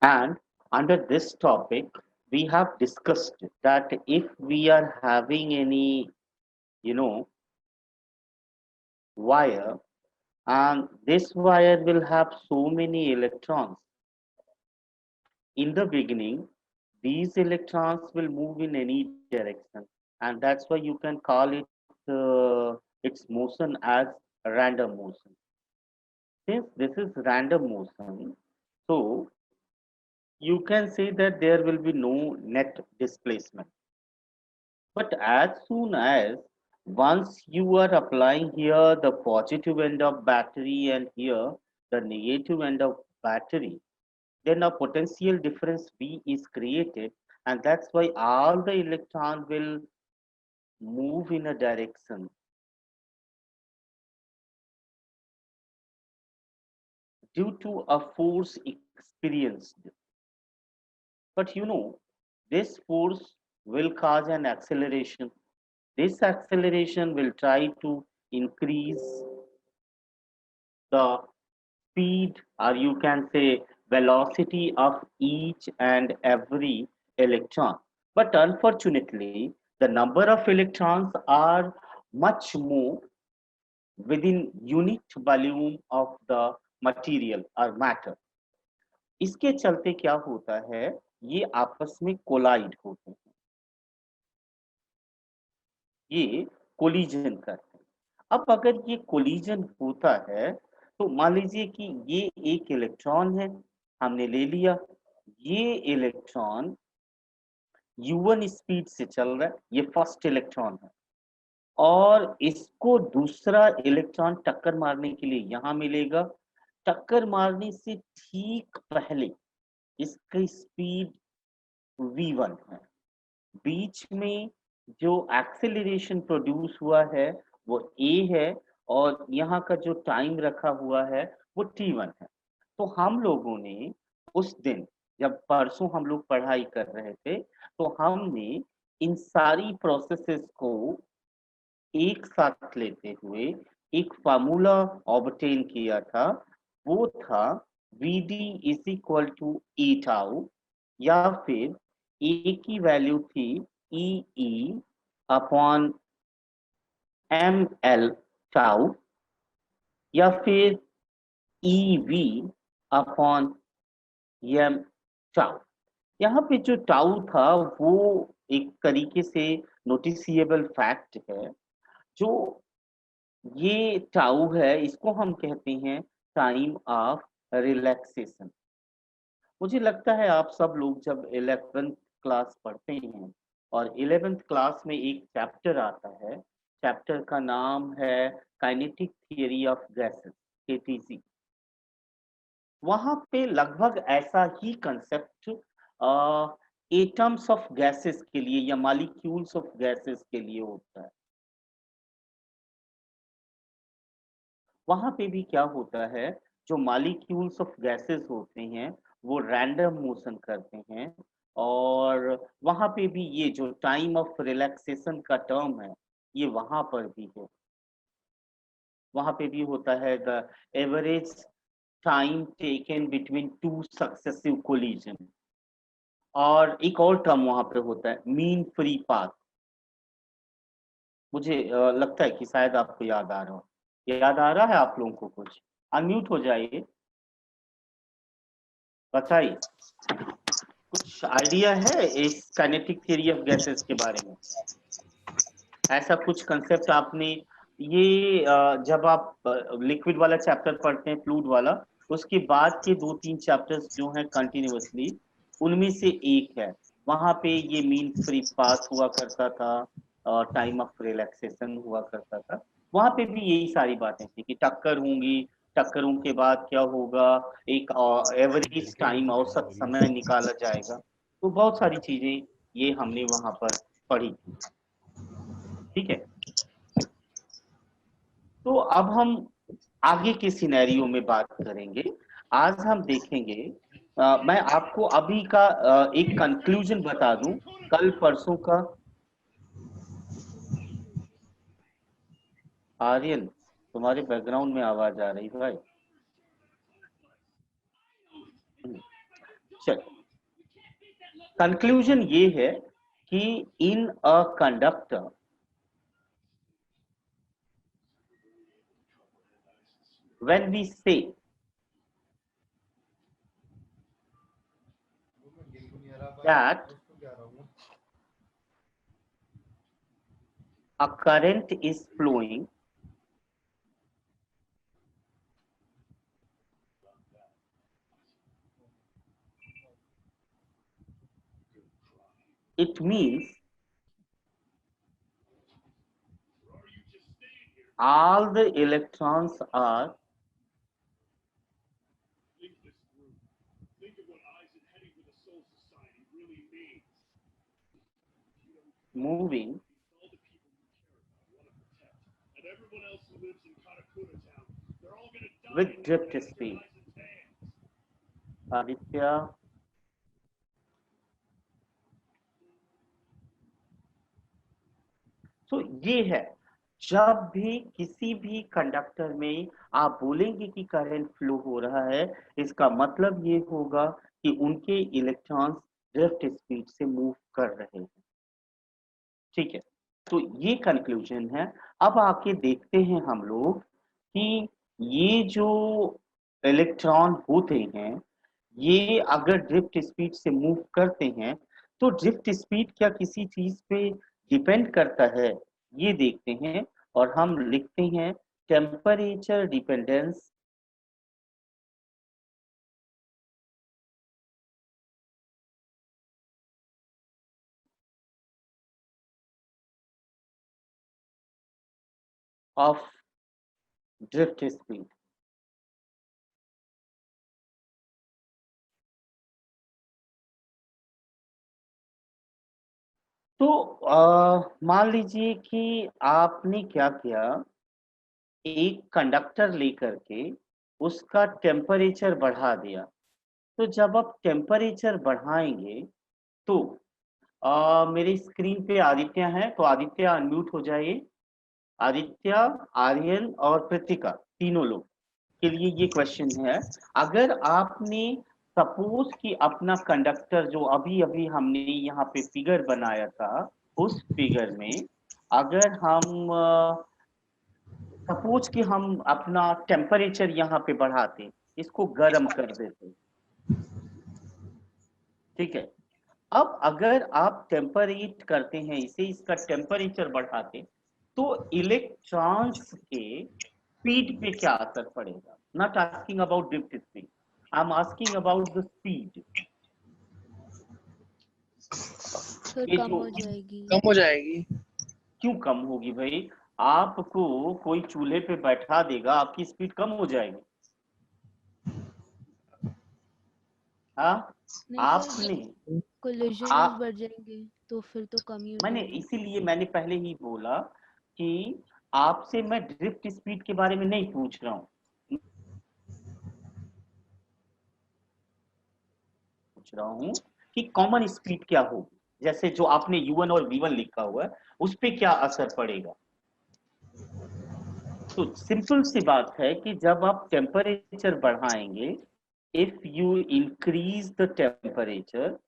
And under this topic, we have discussed that if we are having any, you know, wire, and this wire will have so many electrons. In the beginning, these electrons will move in any direction, and that's why you can call it its motion as random motion. Since this is random motion, so you can say that there will be no net displacement. But as soon as once you are applying here the positive end of battery and here the negative end of battery, then a potential difference V is created, and that's why all the electron will move in a direction due to a force experienced. But this force will cause an acceleration. This acceleration will try to increase the speed, or you can say velocity of each and every electron. But unfortunately, the number of electrons are much more within unit volume of the material or matter. इसके चलते क्या होता है, ये आपस में collide होते हैं, ये कोलिजन करते हैं। अब अगर ये कोलिजन होता है, तो मान लीजिए कि ये एक इलेक्ट्रॉन है, हमने ले लिया, ये इलेक्ट्रॉन u1 स्पीड से चल रहा है, ये फर्स्ट इलेक्ट्रॉन है, और इसको दूसरा इलेक्ट्रॉन टक्कर मारने के लिए यहाँ मिलेगा। टक्कर मारने से ठीक पहले इसकी स्पीड v1 है। बीच में जो एक्सेलरेशन प्रोड्यूस हुआ है वो a है, और यहाँ का जो टाइम रखा हुआ है वो t1 है। तो हम लोगों ने उस दिन, जब परसों हम लोग पढ़ाई कर रहे थे, तो हमने इन सारी प्रोसेसेस को एक साथ लेते हुए एक फार्मूला ऑब्टेन किया था। वो था Vd is equal to E tau, या फिर ए की वैल्यू थी E E upon M L tau, या फिर E V upon M tau. यहाँ पे जो टाउ था वो एक तरीके से नोटिसिएबल फैक्ट है। जो ये टाउ है, इसको हम कहते हैं टाइम ऑफ रिलैक्सेशन। मुझे लगता है आप सब लोग जब 11th क्लास पढ़ते हैं, और 11th क्लास में एक चैप्टर आता है, चैप्टर का नाम है kinetic theory of gases, KTG. वहां पे लगभग ऐसा ही कंसेप्ट एटम्स ऑफ गैसेस के लिए या मॉलिक्यूल्स ऑफ गैसेस के लिए होता है। वहां पे भी क्या होता है, जो मॉलिक्यूल्स ऑफ गैसेस होते हैं वो रैंडम मोशन करते हैं, और वहां पे भी ये जो टाइम ऑफ रिलैक्सेशन का टर्म है, ये वहां पर भी है। वहां पे भी होता है the average time taken between two successive collision, और एक और टर्म वहां पे होता है मीन फ्री पाथ। मुझे लगता है कि शायद आपको याद आ रहा हो। याद आ रहा है आप लोगों को कुछ? अनम्यूट हो जाइए, बताइए। कुछ आइडिया है इस काइनेटिक थ्योरी ऑफ गैसेस के बारे में? ऐसा कुछ कंसेप्ट आपने ये जब आप लिक्विड वाला चैप्टर पढ़ते हैं, फ्लूइड वाला, उसके बाद के 2-3 चैप्टर्स जो हैं कंटिन्यूअसली, उनमें से एक है। वहां पे ये मीन फ्री पाथ हुआ करता था, टाइम ऑफ रिलैक्सेशन हुआ करता था। वहां पे भी यही सारी बातें थी कि टक्कर होंगी, टक्करों के बाद क्या होगा, एक एवरेज टाइम, औसत समय निकाला जाएगा। तो बहुत सारी चीजें ये हमने वहां पर पढ़ी थी। ठीक है, तो अब हम आगे के सिनेरियो में बात करेंगे। आज हम देखेंगे, मैं आपको अभी का एक कंक्लूजन बता दूं कल परसों का। आर्यन, तुम्हारे बैकग्राउंड में आवाज आ रही भाई। चलिए, कंक्लूजन ये है कि in a conductor when we say that a current is flowing, it means all the electrons are moving with drift speed. Aditya, तो ये है, जब भी किसी भी कंडक्टर में आप बोलेंगे कि करंट फ्लो हो रहा है, इसका मतलब ये होगा कि उनके इलेक्ट्रॉन्स ड्रिफ्ट स्पीड से मूव कर रहे हैं। ठीक है, तो ये कंक्लूजन है। अब आके देखते हैं हम लोग कि ये जो इलेक्ट्रॉन होते हैं, ये अगर ड्रिफ्ट स्पीड से मूव करते हैं, तो ड्रिफ्ट स्पीड क्या किसी चीज पे डिपेंड करता है, ये देखते हैं। और हम लिखते हैं temperature dependence of drift speed. तो मान लीजिए कि आपने क्या किया, एक कंडक्टर लेकर के उसका टेम्परेचर बढ़ा दिया। तो जब आप टेम्परेचर बढ़ाएंगे तो मेरी स्क्रीन पे आदित्य है, तो आदित्य अनम्यूट हो जाइए। आदित्य, आर्यन और कृतिका, तीनों लोग के लिए ये क्वेश्चन है। अगर आपने सपोज कि अपना कंडक्टर जो अभी अभी हमने यहाँ पे फिगर बनाया था, उस फिगर में अगर हम सपोज कि हम अपना टेम्परेचर यहाँ पे बढ़ाते, इसको गर्म कर देते, ठीक है। अब अगर आप टेम्परेट करते हैं इसे, इसका टेम्परेचर बढ़ाते, तो इलेक्ट्रॉन्स के स्पीड पे क्या असर पड़ेगा? Not asking about drift speed, I am asking about the speed. फिर ये कम जो हो जाएगी। कम हो जाएगी। क्यों कम होगी भाई? आपको कोई चूल्हे पे बैठा देगा, आपकी स्पीड कम हो जाएगी? हाँ, नहीं आपने सर, कोलिजन आप बढ़ जाएंगे तो फिर तो कम ही हो मैंने जाएगी। इसीलिए मैंने पहले ही बोला कि आपसे मैं ड्रिफ्ट स्पीड के बारे में नहीं पूछ रहा हूँ, पूछ रहा हूँ कि कॉमन स्पीड क्या होगी, जैसे जो आपने U1 और V1 लिखा हुआ है, उस पे क्या असर पड़ेगा। तो सिंपल सी बात है कि जब आप टेम्परेचर बढ़ाएंगे, if you increase the temperature,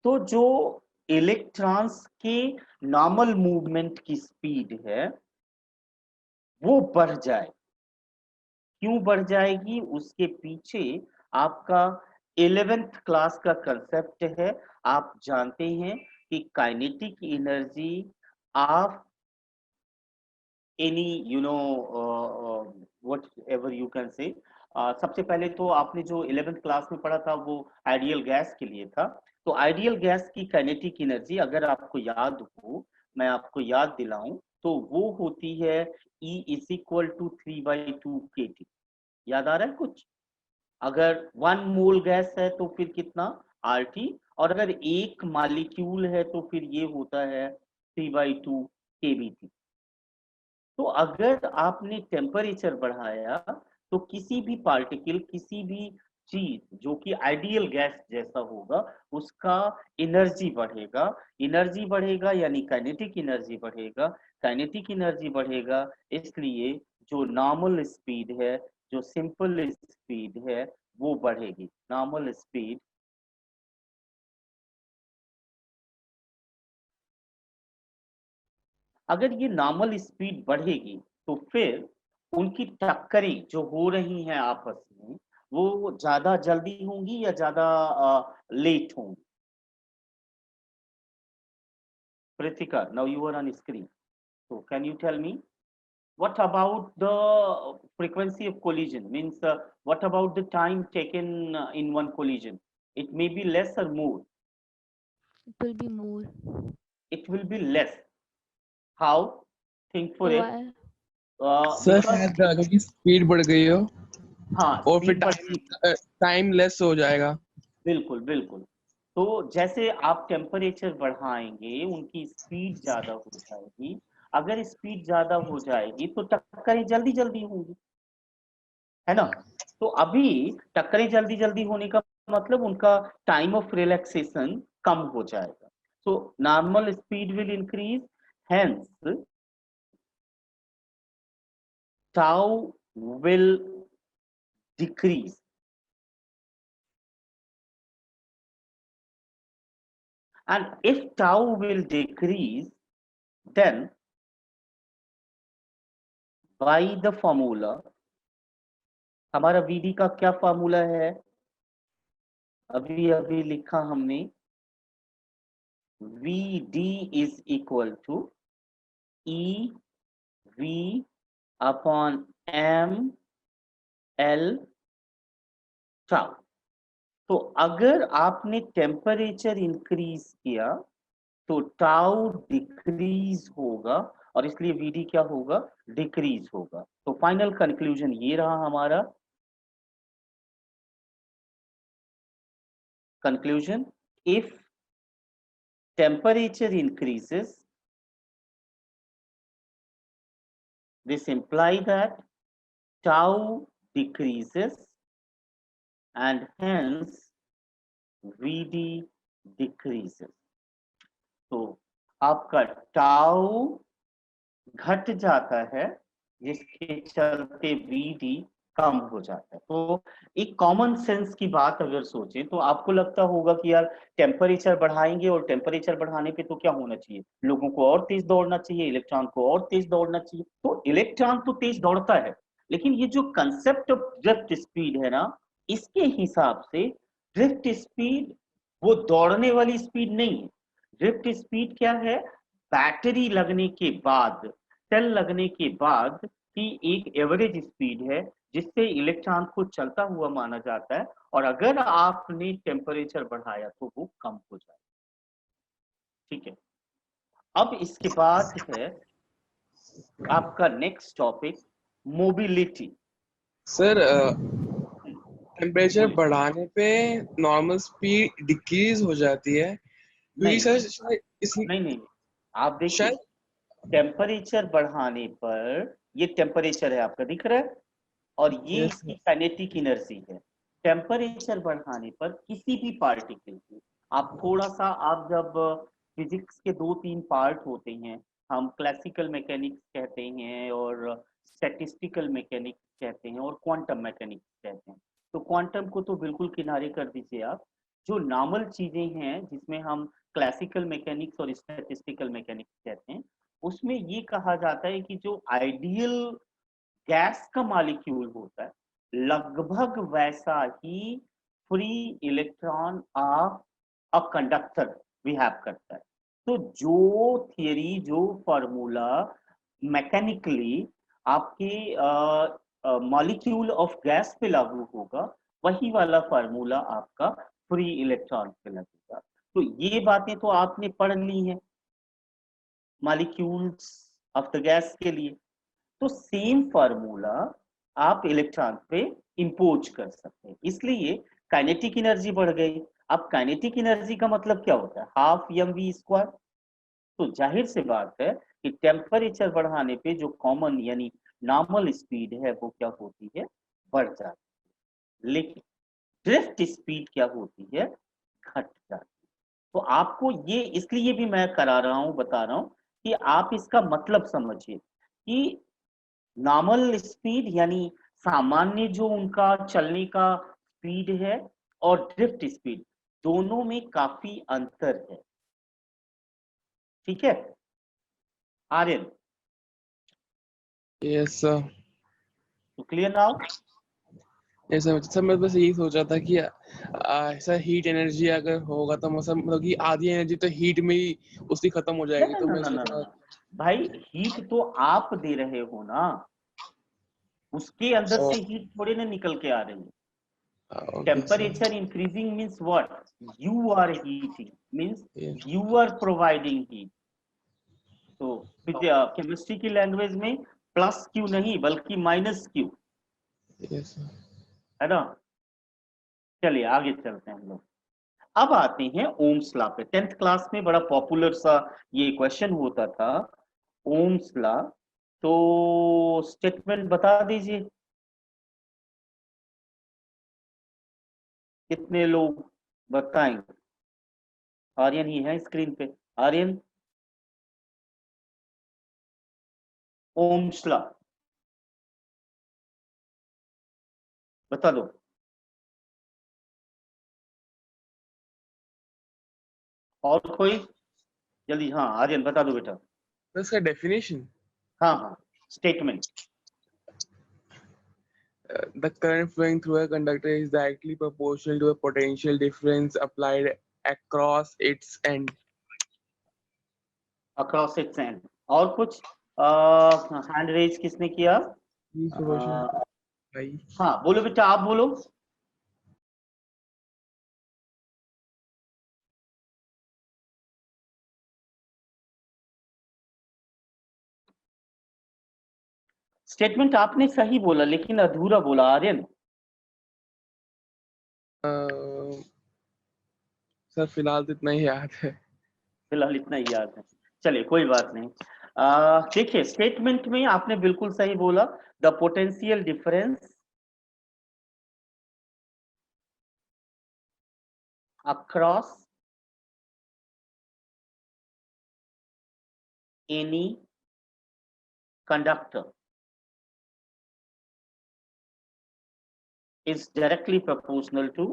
तो जो इलेक्ट्रॉन्स के नॉर्मल मूवमेंट की स्पीड है वो बढ़ जाए। क्यों बढ़ जाएगी? उसके पीछे आपका 11th क्लास का कंसेप्ट है। आप जानते हैं कि kinetic energy of any what ever you can say. सबसे पहले तो आपने जो 11th क्लास में पढ़ा था वो आइडियल गैस के लिए था। तो आइडियल गैस की काइनेटिक एनर्जी अगर आपको याद हो, मैं आपको याद दिलाऊं, तो वो होती है E is equal to 3/2 kT। याद आ रहा है कुछ? अगर 1 मोल गैस है तो फिर कितना? RT। और अगर एक मालिक्यूल है तो फिर ये होता है 3/2 kBT। तो अगर आपने टेम्परेचर बढ़ाया, तो किसी भी पार्टिकल, किसी भी चीज जो कि आइडियल गैस जैसा होगा, उसका एनर्जी बढ़ेगा। एनर्जी बढ़ेगा यानी काइनेटिक एनर्जी बढ़ेगा। काइनेटिक एनर्जी बढ़ेगा, इसलिए जो नॉर्मल स्पीड है जो सिंपल स्पीड है वो बढ़ेगी। नॉर्मल स्पीड अगर ये नॉर्मल स्पीड बढ़ेगी तो फिर उनकी टक्करें जो हो रही हैं आपस में वो ज्यादा जल्दी होंगी या ज्यादा लेट होंगी? Pritika, now you are on screen. So can you tell me what about the frequency of collision? Means what about the time taken in one collision? It may be less or more. It will be more. It will be less. How? Think for So it. why? Sir Because शायद क्योंकि speed बढ़ गई हो हाँ और फिर speed बढ़ती time less हो जाएगा। बिल्कुल बिल्कुल। तो जैसे आप टेम्परेचर बढ़ाएंगे उनकी स्पीड ज्यादा हो जाएगी। अगर स्पीड ज्यादा हो जाएगी तो टक्करें जल्दी जल्दी होंगी, है ना? तो अभी टक्करें जल्दी जल्दी होने का मतलब उनका टाइम ऑफ रिलैक्सेशन कम हो जाएगा। So normal speed will increase, hence tau will decrease. And if tau will decrease, then by the formula, हमारा VD का क्या फार्मूला है? अभी अभी लिखा हमने, VD is equal to EV upon ML tau। तो अगर आपने टेम्परेचर इंक्रीज किया तो टाउ डिक्रीज होगा और इसलिए VD क्या होगा? डिक्रीज होगा। तो फाइनल कंक्लूजन ये रहा हमारा। Conclusion: if temperature increases, this imply that tau decreases and hence VD decreases। तो आपका टाउ घट जाता है जिसके चलते VD कम हो जाता है। तो एक कॉमन सेंस की बात अगर सोचें तो आपको लगता होगा कि यार टेम्परेचर बढ़ाएंगे और टेम्परेचर बढ़ाने पे तो क्या होना चाहिए? लोगों को और तेज दौड़ना चाहिए, इलेक्ट्रॉन को और तेज दौड़ना चाहिए। तो इलेक्ट्रॉन तो तेज दौड़ता है, लेकिन ये जो कंसेप्ट ऑफ ड्रिफ्ट स्पीड है ना, इसके हिसाब से ड्रिफ्ट स्पीड वो दौड़ने वाली स्पीड नहीं है। ड्रिफ्ट स्पीड क्या है? बैटरी लगने के बाद, सेल लगने के बाद की एक एवरेज स्पीड है जिससे इलेक्ट्रॉन को चलता हुआ माना जाता है, और अगर आपने टेम्परेचर बढ़ाया तो वो कम हो जाए। ठीक है, अब इसके बाद है आपका next topic, mobility. Sir temperature बोलिए। बढ़ाने पे नॉर्मल स्पीड डिक्रीज हो जाती है क्योंकि नहीं सर शायद इस नहीं नहीं, आप देखिए शायद टेम्परेचर बढ़ाने पर, ये टेम्परेचर है आपका दिख रहा है और ये यस इसकी काइनेटिक एनर्जी है। टेम्परेचर बढ़ाने पर किसी भी पार्टिकल की, आप थोड़ा सा, आप जब फिजिक्स के 2-3 पार्ट होते हैं, हम क्लासिकल मैकेनिक्स कहते हैं और स्टैटिस्टिकल मैकेनिक्स कहते हैं और क्वांटम मैकेनिक्स कहते हैं। तो क्वांटम को तो बिल्कुल किनारे कर दीजिए आप। जो नॉर्मल चीजें हैं जिसमें हम क्लासिकल मैकेनिक्स और स्टैटिस्टिकल मैकेनिक्स कहते हैं, उसमें ये कहा जाता है कि जो आइडियल गैस का मॉलिक्यूल होता है लगभग वैसा ही free electron of a conductor behave करता है। तो जो थियरी, जो फॉर्मूला मैकेनिकली आपके मॉलिक्यूल ऑफ गैस पे लागू होगा, वही वाला फार्मूला आपका फ्री इलेक्ट्रॉन पे लगेगा। तो ये बातें तो आपने पढ़ ली हैं मॉलिक्यूल्स ऑफ द गैस के लिए। तो सेम फार्मूला आप इलेक्ट्रॉन पे इंपोज कर सकते हैं, इसलिए काइनेटिक एनर्जी बढ़ गई। अब काइनेटिक एनर्जी का मतलब क्या होता है? Half mv²। तो जाहिर सी बात है कि टेम्परेचर बढ़ाने पे जो कॉमन यानी नॉर्मल स्पीड है वो क्या होती है? बढ़ जाती है। लेकिन ड्रिफ्ट स्पीड क्या होती है? घट जाती है। तो आपको ये इसलिए भी मैं करा रहा हूं, बता रहा हूं कि आप इसका मतलब समझिए कि नॉर्मल स्पीड यानी सामान्य जो उनका चलने का स्पीड है और ड्रिफ्ट स्पीड, दोनों में काफी अंतर है। ठीक है आर्यन, यस सर। तो क्लियर नाउ? ऐसा सर मैं बस यही सोचा था कि ऐसा हीट एनर्जी अगर होगा तो मतलब कि आधी एनर्जी तो हीट में ही उसकी खत्म हो ना जाएगी, ना तो ना मैं ना ना सोच ना रहा। ना। भाई हीट तो आप दे रहे हो ना, उसके अंदर से हीट थोड़ी ना निकल के आ रही है। Okay sir. Temperature increasing means what? You are heating, means yes you are providing heat. तो केमिस्ट्री की लैंग्वेज में प्लस क्यू नहीं बल्कि माइनस क्यू, यस सर। है ना? चलिए आगे चलते हैं हम लोग। अब आते हैं ओम्स लॉ पे। 10th क्लास में बड़ा पॉपुलर सा ये क्वेश्चन होता था, ओम्स लॉ। तो स्टेटमेंट बता दीजिए, कितने लोग बताएंगे? आर्यन ही है स्क्रीन पे, आर्यन, ओम्स लॉ बता दो। और कोई? जल्दी, हाँ आर्यन बता दो बेटा। इसका डेफिनेशन, हाँ हाँ, statement. the current flowing through a conductor is directly proportional to a potential difference applied across its end. Across its and. और कुछ? हैंड रेज किसने किया? Is proportional अ, by हाँ बोलो बेटा, आप बोलो। स्टेटमेंट आपने सही बोला लेकिन अधूरा बोला आर्यन। सर फिलहाल तो इतना ही याद है। फिलहाल इतना ही याद है, चलिए कोई बात नहीं। देखिए स्टेटमेंट में आपने बिल्कुल सही बोला, the potential difference across any conductor is directly proportional to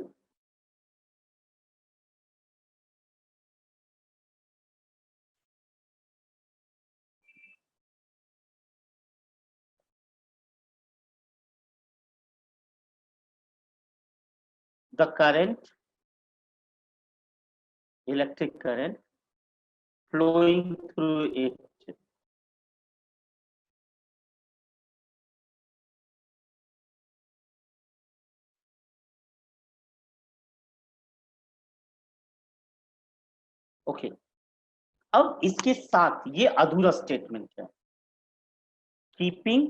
the current, electric current flowing through it. Okay, अब इसके साथ ये अधूरा स्टेटमेंट है, keeping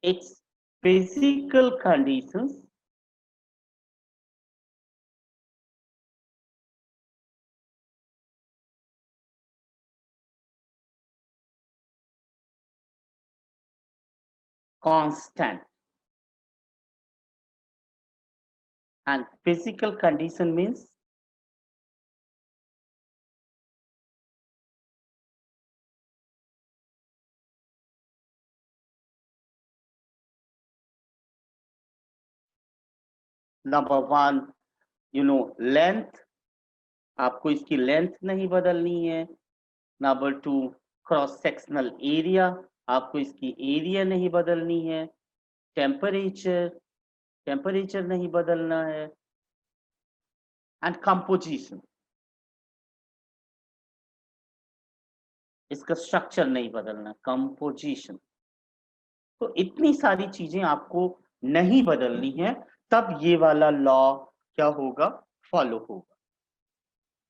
its physical conditions constant, and physical condition means number one, length, आपको इसकी length नहीं बदलनी है। Number two, cross sectional area, आपको इसकी एरिया नहीं बदलनी है। टेम्परेचर, टेम्परेचर नहीं बदलना है। एंड कंपोजिशन, इसका स्ट्रक्चर नहीं बदलना, कंपोजिशन। तो इतनी सारी चीजें आपको नहीं बदलनी है, तब ये वाला लॉ क्या होगा? फॉलो होगा।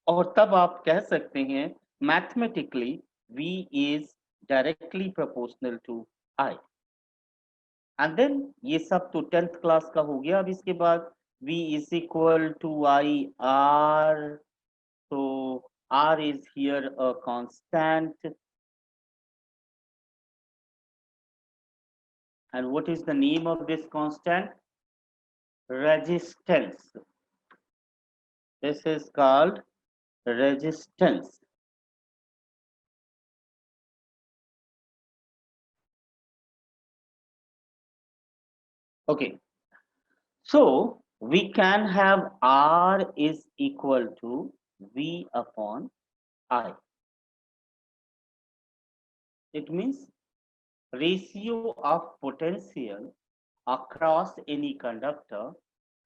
और तब आप कह सकते हैं mathematically V is directly proportional to I। And then ये सब तो 10th क्लास का हो गया। अब इसके बाद V is equal to I R, so R is here a constant, and what is the name of this constant? Resistance. This is called resistance। Okay, so we can have R is equal to V upon I. It means ratio of potential across any conductor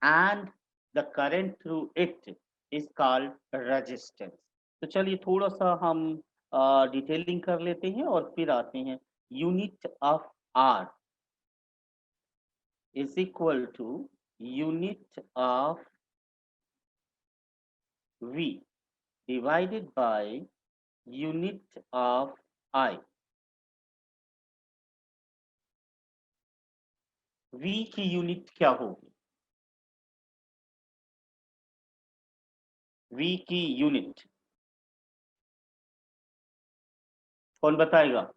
and the current through it is called resistance. तो चलिए थोड़ा सा हम detailing कर लेते हैं और फिर आते हैं. Unit of R is equal to unit of V divided by unit of I. V की यूनिट क्या होगी? V की यूनिट कौन बताएगा?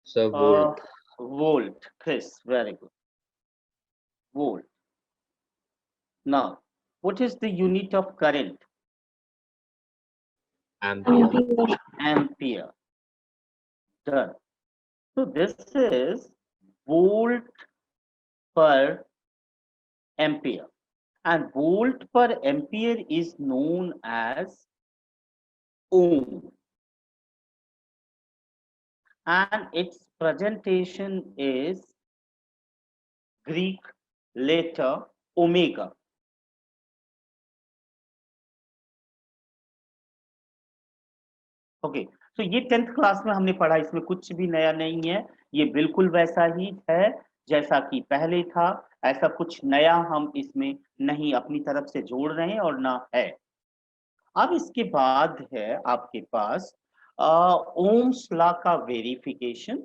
Sir, volt. Volt. Chris, very good. Volt. Now, what is the unit of current? Ampere. Ampere. Done. So this is volt per ampere, and volt per ampere is known as ohm, and its presentation is Greek letter omega. Okay, तो ये 10th class में हमने पढ़ा, इसमें कुछ भी नया नहीं है, ये बिल्कुल वैसा ही है जैसा कि पहले था. ऐसा कुछ नया हम इसमें नहीं अपनी तरफ से जोड़ रहे हैं और ना है. अब इसके बाद है आपके पास ओम्स लॉ का verification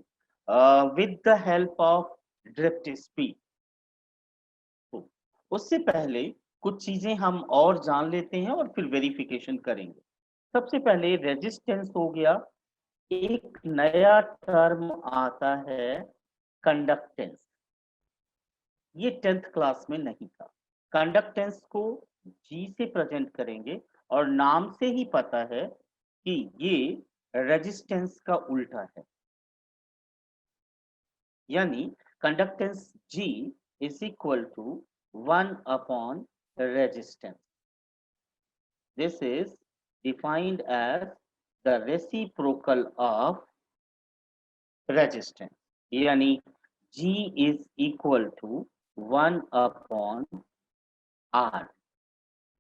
with the help of drift speed. उससे पहले कुछ चीजें हम और जान लेते हैं और फिर वेरिफिकेशन करेंगे. सबसे पहले रेजिस्टेंस हो गया. एक नया टर्म आता है कंडक्टेंस. ये 10th क्लास में नहीं था. कंडक्टेंस को G से प्रेजेंट करेंगे और नाम से ही पता है कि ये रेजिस्टेंस का उल्टा है, यानी conductance G is equal to 1 upon resistance. This is defined as the reciprocal of resistance, यानी G is equal to 1 upon R.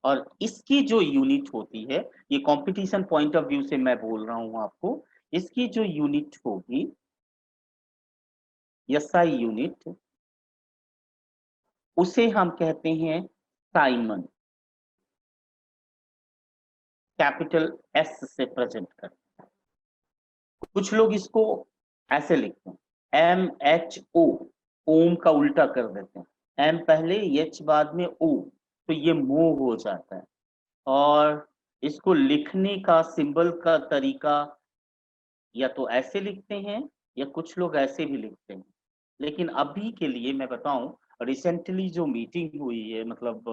और इसकी जो यूनिट होती है, ये कंपटीशन पॉइंट ऑफ व्यू से मैं बोल रहा हूं आपको, इसकी जो यूनिट होगी SI यूनिट, उसे हम कहते हैं साइमन, कैपिटल S से प्रेजेंट करते हैं. कुछ लोग इसको ऐसे लिखते हैं MHO, ओम का उल्टा कर देते हैं, M पहले H बाद में O, तो ये मोह हो जाता है. और इसको लिखने का सिंबल का तरीका या तो ऐसे लिखते हैं या कुछ लोग ऐसे भी लिखते हैं. लेकिन अभी के लिए मैं बताऊं, रिसेंटली जो मीटिंग हुई है, मतलब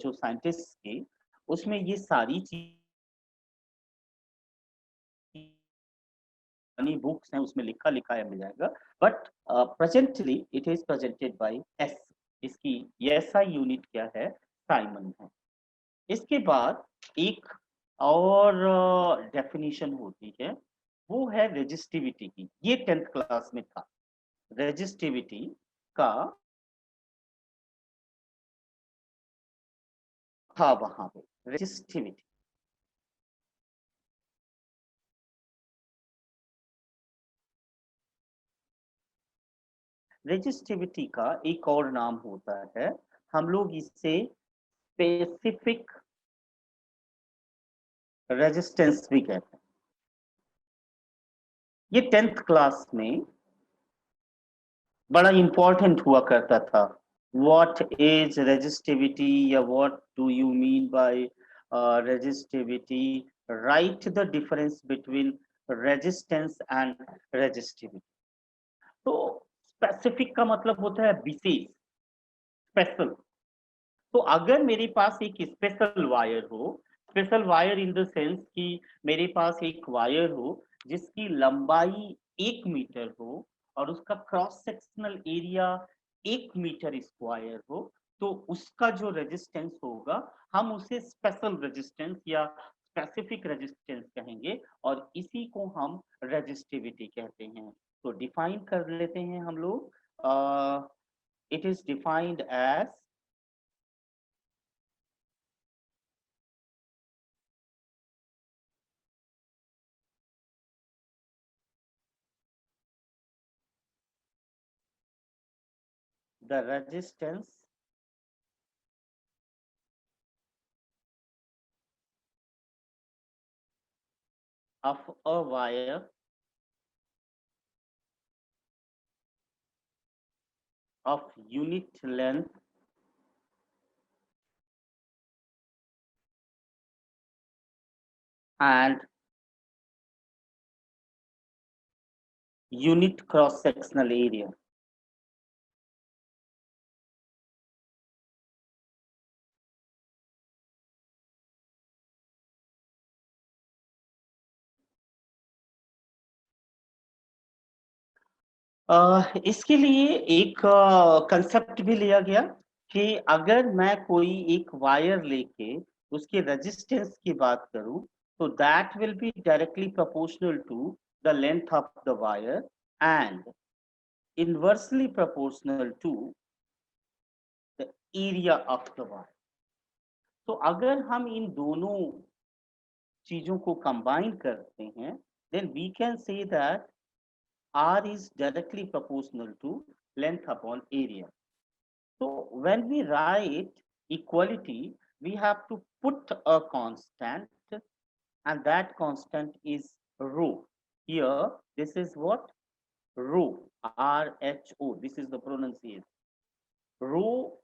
जो साइंटिस्ट की, उसमें ये सारी चीजें बुक्स हैं उसमें लिखा है, मिल जाएगा. But presently it is presented by S. इसकी SI यूनिट क्या है? साइमन है. इसके बाद एक और डेफिनेशन होती है, वो है रेजिस्टिविटी की. ये 10th क्लास में था. रेजिस्टिविटी का था वहां पे रेजिस्टिविटी. रेजिस्टिविटी का एक और नाम होता है, हम लोग इसे स्पेसिफिक रेजिस्टेंस भी कहते हैं. ये 10th क्लास में बड़ा इंपॉर्टेंट हुआ करता था. व्हाट इज रेजिस्टिविटी या what do you mean by resistivity? Right the difference between resistance and resistivity. तो स्पेसिफिक का मतलब होता है विशेष, स्पेशल. तो अगर मेरे पास एक स्पेशल वायर हो, special wire in the sense कि मेरे पास एक वायर हो जिसकी लंबाई 1 मीटर हो और उसका cross sectional area 1 metre square हो, तो उसका जो रेजिस्टेंस होगा हम उसे स्पेशल रेजिस्टेंस या स्पेसिफिक रेजिस्टेंस कहेंगे, और इसी को हम रेजिस्टिविटी कहते हैं। तो डिफाइन कर लेते हैं हम लोग। It is defined as the resistance of a wire of unit length and unit cross sectional area. इसके लिए एक कंसेप्ट भी लिया गया कि अगर मैं कोई एक वायर लेके उसके रेजिस्टेंस की बात करूं, तो that will be directly proportional to the length of the wire and inversely proportional to the area of the wire. तो अगर हम इन दोनों चीजों को कंबाइन करते हैं, then we can say that R is directly proportional to length upon area. So when we write equality, we have to put a constant, and that constant is rho. Here, this is what? Rho, R-H-O. This is the pronunciation. Rho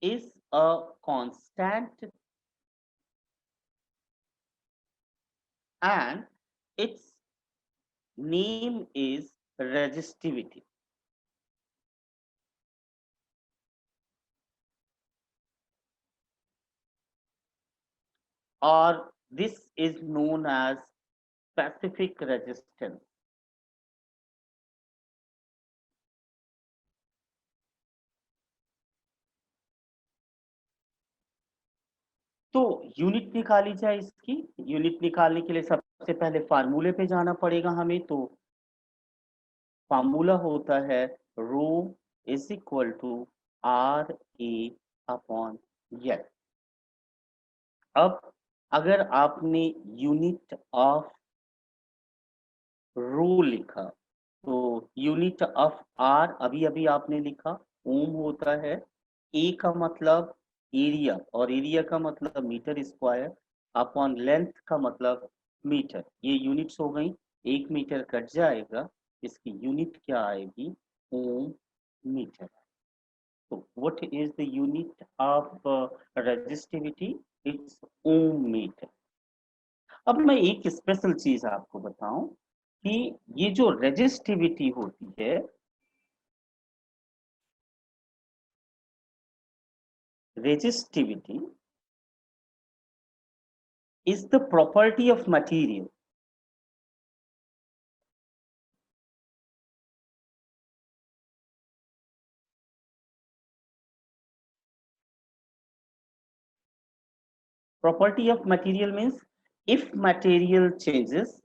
is a constant and its name is resistivity. Or this is known as specific resistance. तो unit निकाली जाए इसकी। Unit निकालने के लिए सबसे पहले फार्मूले पे जाना पड़ेगा हमें। तो फार्मूला होता है rho is equal to R A upon L. अब अगर आपने यूनिट ऑफ रो लिखा, तो यूनिट ऑफ आर अभी अभी आपने लिखा, ओम होता है। ए का मतलब एरिया, और एरिया का मतलब मीटर स्क्वायर, अपॉन लेंथ का मतलब मीटर। ये यूनिट्स हो गई। 1 मीटर कट जाएगा, इसकी यूनिट क्या आएगी? Ohm metre. तो what is the unit of resistivity? It's ohm metre. अब मैं एक स्पेशल चीज आपको बताऊं कि ये जो रेजिस्टिविटी होती है, resistivity is the property of material. Property of material means if material changes,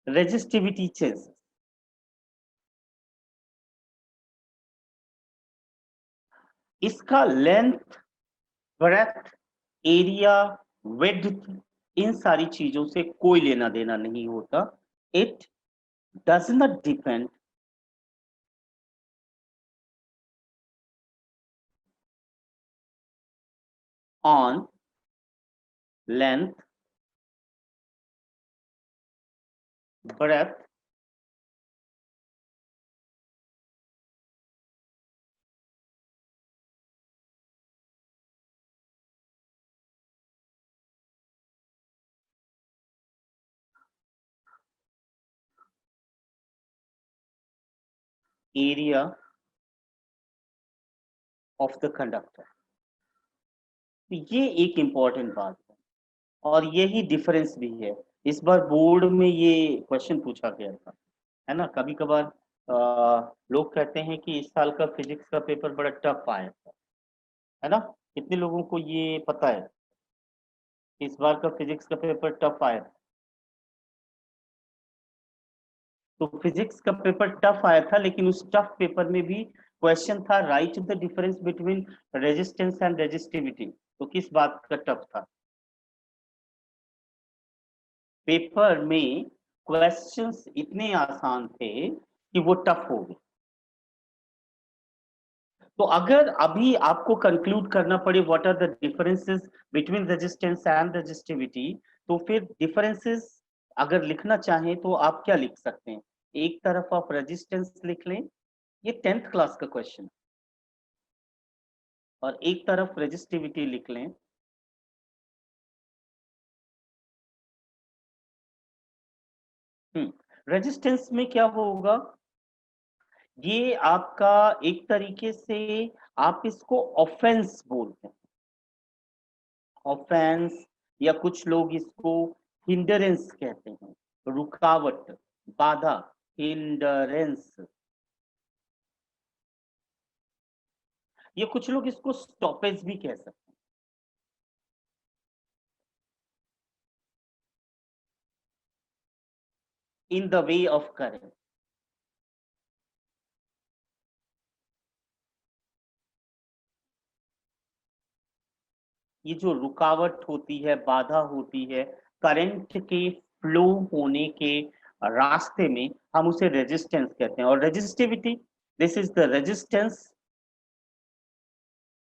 resistivity changes. इसका लेंथ, ब्रेथ, एरिया, विड्थ, इन सारी चीजों से कोई लेना देना नहीं होता। It does not depend on length, breadth, area of the conductor. तो ये एक इम्पॉर्टेंट बात है और यही डिफरेंस भी है। इस बार बोर्ड में ये क्वेश्चन पूछा गया था, है ना। कभी कभार लोग कहते हैं कि इस साल का फिजिक्स का पेपर बड़ा टफ आया था, है ना। कितने लोगों को ये पता है कि इस बार का फिजिक्स का पेपर टफ आया था? तो फिजिक्स का पेपर टफ आया था, लेकिन उस टफ पेपर में भी क्वेश्चन था right the difference between resistance and resistivity. तो किस बात का टफ था? पेपर में क्वेश्चंस इतने आसान थे कि वो टफ हो गए। तो अगर अभी आपको कंक्लूड करना पड़े what are the differences between resistance and resistivity, तो फिर डिफरेंसेस अगर लिखना चाहें तो आप क्या लिख सकते हैं? एक तरफ आप रेजिस्टेंस लिख लें, ये 10th क्लास का क्वेश्चन, और एक तरफ रेजिस्टिविटी लिख लें। रेजिस्टेंस में क्या होगा? ये आपका एक तरीके से आप इसको ऑफेंस बोलते हैं, ऑफेंस, या कुछ लोग इसको हिंडरेंस कहते हैं, रुकावट, बाधा, हिंडरेंस। ये कुछ लोग इसको स्टॉपेज भी कह सकते हैं। In the way of current. ये जो रुकावट होती है, बाधा होती है करंट के फ्लो होने के रास्ते में, हम उसे रेजिस्टेंस कहते हैं। और resistivity, this is the resistance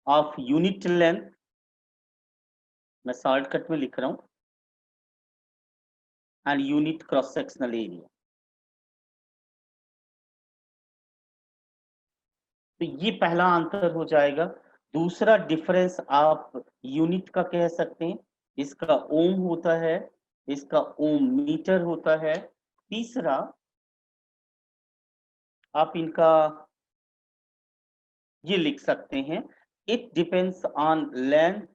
of unit length, मैं शॉर्टकट में लिख रहा हूं, and unit cross sectional area. तो ये पहला अंतर हो जाएगा। दूसरा डिफरेंस आप यूनिट का कह सकते हैं, इसका ओम होता है, इसका ओम मीटर होता है। तीसरा आप इनका ये लिख सकते हैं, it depends on length,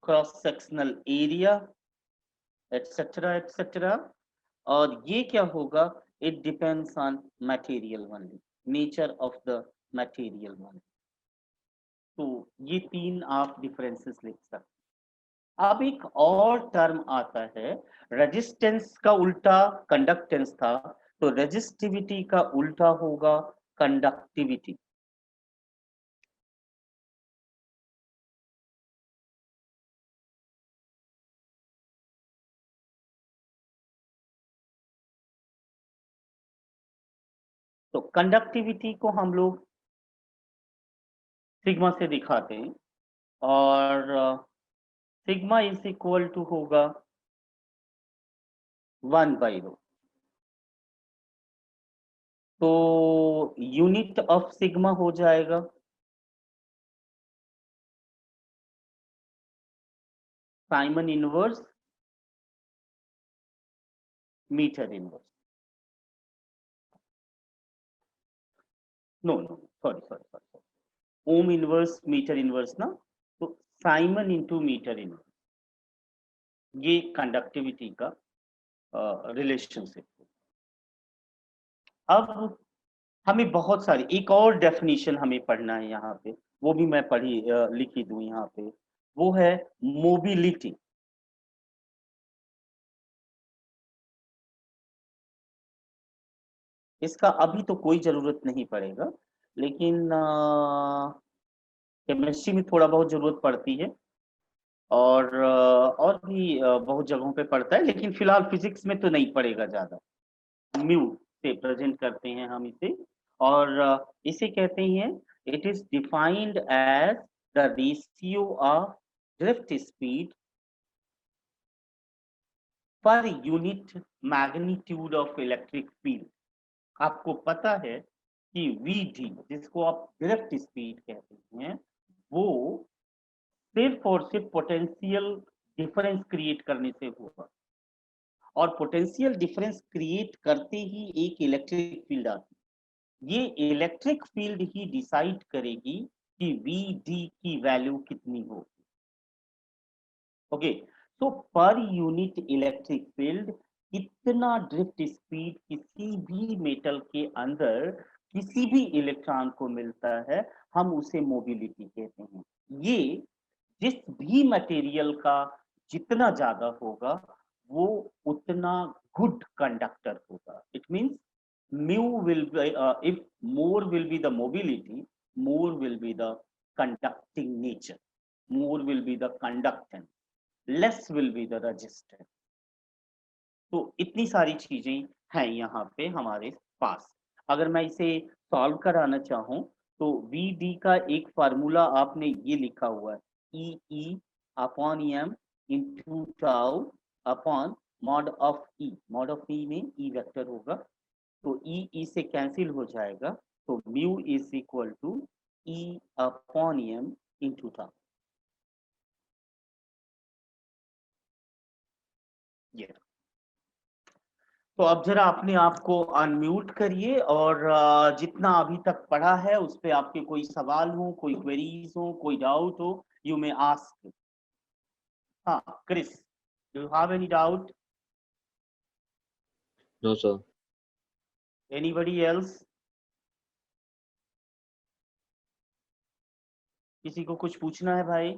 cross sectional area, etcetera etcetera. और ये क्या होगा? It depends on material only, nature of the material only. तो ये 3 आप डिफरेंसेस लिख सकते हैं। अब एक और टर्म आता है, रेजिस्टेंस का उल्टा कंडक्टेंस था, तो रेजिस्टिविटी का उल्टा होगा कंडक्टिविटी। तो कंडक्टिविटी को हम लोग सिग्मा से दिखाते हैं, और सिग्मा इज इक्वल टू होगा 1/ρ। तो यूनिट ऑफ सिग्मा हो जाएगा siemens inverse metre inverse. No no, sorry sorry sorry, ohm inverse metre inverse ना, तो साइमन इंटू मीटर इनवर्स, ये कंडक्टिविटी का रिलेशनशिप। अब हमें बहुत सारी, एक और डेफिनेशन हमें पढ़ना है यहाँ पे, वो भी मैं पढ़ी लिखी दूं यहाँ पे, वो है मोबिलिटी। इसका अभी तो कोई जरूरत नहीं पड़ेगा, लेकिन केमिस्ट्री में थोड़ा बहुत जरूरत पड़ती है, और भी बहुत जगहों पे पड़ता है, लेकिन फिलहाल फिजिक्स में तो नहीं पड़ेगा ज्यादा। म्यू से प्रेजेंट करते हैं हम इसे, और इसे कहते हैं, it is defined as the ratio of drift speed per unit magnitude of electric field. आपको पता है कि वीडी, जिसको आप ड्रिफ्ट स्पीड कहते हैं, वो सिर्फ और सिर्फ पोटेंशियल डिफरेंस क्रिएट करने से होगा, और पोटेंशियल डिफरेंस क्रिएट करते ही एक इलेक्ट्रिक फील्ड आती है। ये इलेक्ट्रिक फील्ड ही डिसाइड करेगी कि Vd की वैल्यू कितनी होगी। ओके, तो पर यूनिट इलेक्ट्रिक फील्ड कितना ड्रिफ्ट स्पीड किसी भी मेटल के अंदर किसी भी इलेक्ट्रॉन को मिलता है, हम उसे मोबिलिटी कहते हैं। ये जिस भी मटेरियल का जितना ज्यादा होगा वो उतना गुड कंडक्टर होगा। It means mu will be if more will be the mobility, more will be the conducting nature, more will be the conductance, less will be the resistance। तो इतनी सारी चीजें हैं यहाँ पे हमारे पास। अगर मैं इसे सॉल्व कराना चाहूँ तो Vd का एक फार्मूला आपने ये लिखा हुआ है, E upon m into tau upon mod of E। Mod of E में E वेक्टर होगा, तो E से कैंसिल हो जाएगा, तो mu is equal to E upon m into tau. ये तो अब जरा अपने आप को अनम्यूट करिए और जितना अभी तक पढ़ा है उस पे आपके कोई सवाल हो, कोई क्वेरीज हो, कोई डाउट हो, यू मे आस्क। हाँ Chris, do you have any doubt? No, sir. Anybody else? किसी को कुछ पूछना है भाई?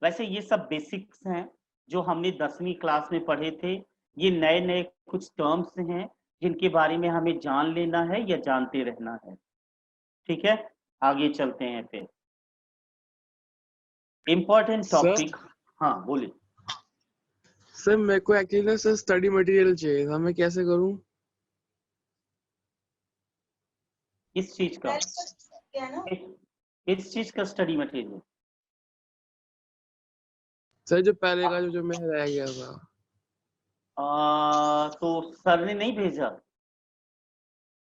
वैसे ये सब बेसिक्स हैं जो हमने 10वीं क्लास में पढ़े थे। ये नए नए कुछ टर्म्स हैं जिनके बारे में हमें जान लेना है या जानते रहना है। ठीक है, आगे चलते हैं फिर। Important topic. हाँ बोलिए सर। मेरे को एक्चुअली सर स्टडी मटेरियल चाहिए था, मैं कैसे करूं? इस चीज का इस चीज का स्टडी मटेरियल? सर जो पहले का जो मैं रह गया था। तो सर ने नहीं भेजा?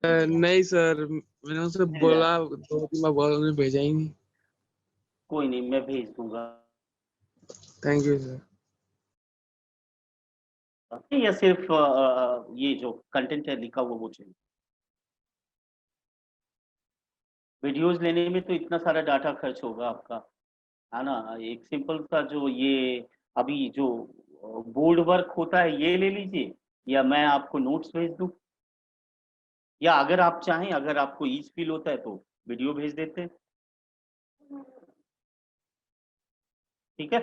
नहीं सर, मैंने उनसे बोला 2-3 बार, बोला, उन्होंने भेजा ही नहीं। कोई नहीं, मैं भेज दूंगा। Thank you sir. या सिर्फ ये जो कंटेंट है लिखा हुआ वो चाहिए? वीडियोस लेने में तो इतना सारा डाटा खर्च होगा आपका, है ना। एक सिंपल सा जो ये अभी जो बोर्ड वर्क होता है ये ले लीजिए, या मैं आपको नोट्स भेज दूं, या अगर आप चाहें, अगर आपको ईज फील होता है तो वीडियो भेज देते हैं। ठीक है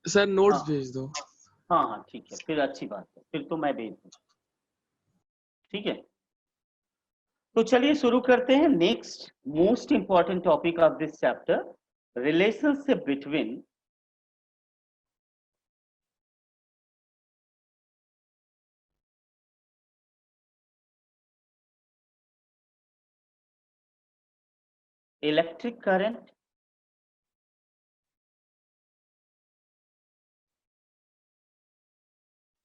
सर नोट्स हाँ भेज दो। हाँ हाँ ठीक है, फिर अच्छी बात है, फिर तो मैं भेज दूँ। ठीक है, तो चलिए शुरू करते हैं। Next most important topic of this chapter, relationship between electric current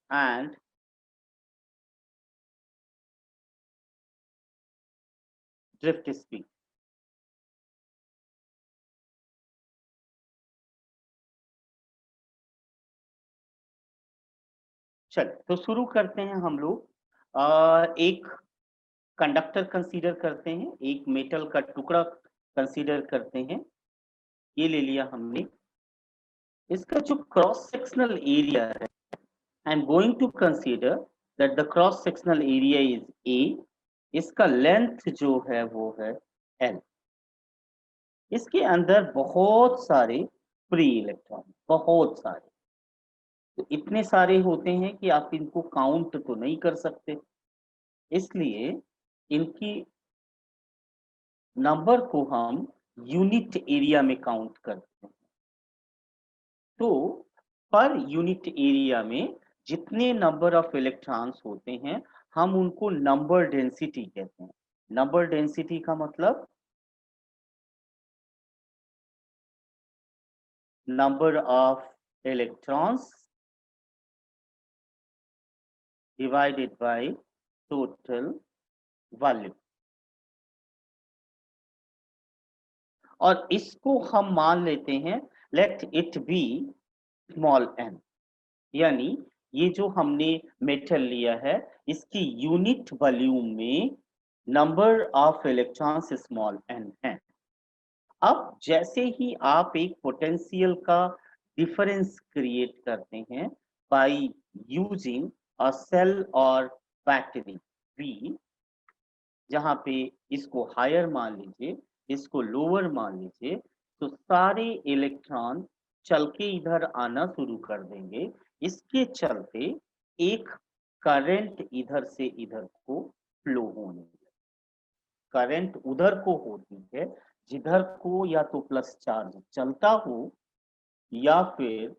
and drift speed। चलिए तो शुरू करते हैं हम लोग। एक कंडक्टर कंसीडर करते हैं, एक मेटल का टुकड़ा कंसीडर करते हैं। ये ले लिया हमने। इसका जो क्रॉस सेक्शनल एरिया है, I am going to consider that the cross sectional area is A. इसका लेंथ जो है वो है एल। इसके अंदर बहुत सारे फ्री इलेक्ट्रॉन, बहुत सारे, तो इतने सारे होते हैं कि आप इनको काउंट तो नहीं कर सकते, इसलिए इनकी नंबर को हम यूनिट एरिया में काउंट करते हैं। तो पर यूनिट एरिया में जितने नंबर ऑफ इलेक्ट्रॉन्स होते हैं हम उनको नंबर डेंसिटी कहते हैं। नंबर डेंसिटी का मतलब number of electrons divided by total volume। और इसको हम मान लेते हैं let it be small n, यानी ये जो हमने मेटल लिया है इसकी यूनिट वॉल्यूम में number of electrons small n है। अब जैसे ही आप एक पोटेंशियल का डिफरेंस क्रिएट करते हैं बाय यूजिंग अ सेल और बैटरी बी, जहां पे इसको हायर मान लीजिए, इसको लोअर मान लीजिए, तो सारे इलेक्ट्रॉन चल के इधर आना शुरू कर देंगे। इसके चलते एक करंट इधर से इधर को फ्लो होने लगेगा। करंट उधर को होती है जिधर को या तो प्लस चार्ज चलता हो या फिर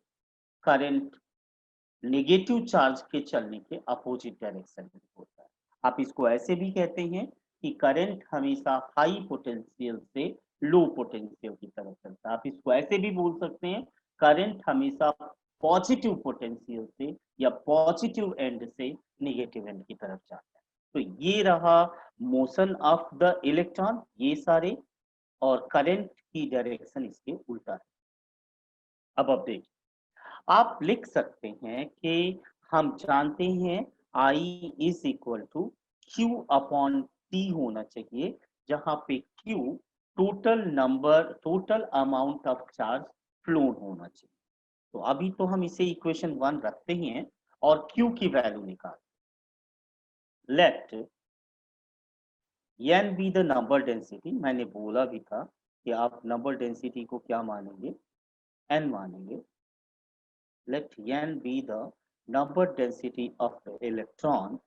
करंट नेगेटिव चार्ज के चलने के अपोजिट डायरेक्शन में होता है। आप इसको ऐसे भी कहते हैं कि करंट हमेशा हाई पोटेंशियल से लो पोटेंशियल की तरफ चलता है। आप इसको ऐसे भी बोल सकते हैं, करंट हमेशा पॉजिटिव पोटेंशियल से या पॉजिटिव एंड से नेगेटिव एंड की तरफ जाता है। तो ये रहा मोशन ऑफ द इलेक्ट्रॉन, ये सारे, और करंट की डायरेक्शन इसके उल्टा है। अब आप देखिए, आप लिख सकते हैं कि हम जानते हैं I is equal to Q upon T होना चाहिए, जहां पे Q total amount of charge flown होना चाहिए। तो अभी तो हम इसे इक्वेशन 1 रखते ही हैं और Q की वैल्यू निकाल। Let n be the number density, मैंने बोला भी था कि आप नंबर डेंसिटी को क्या मानेंगे, n मानेंगे। Let n be the number density of the electron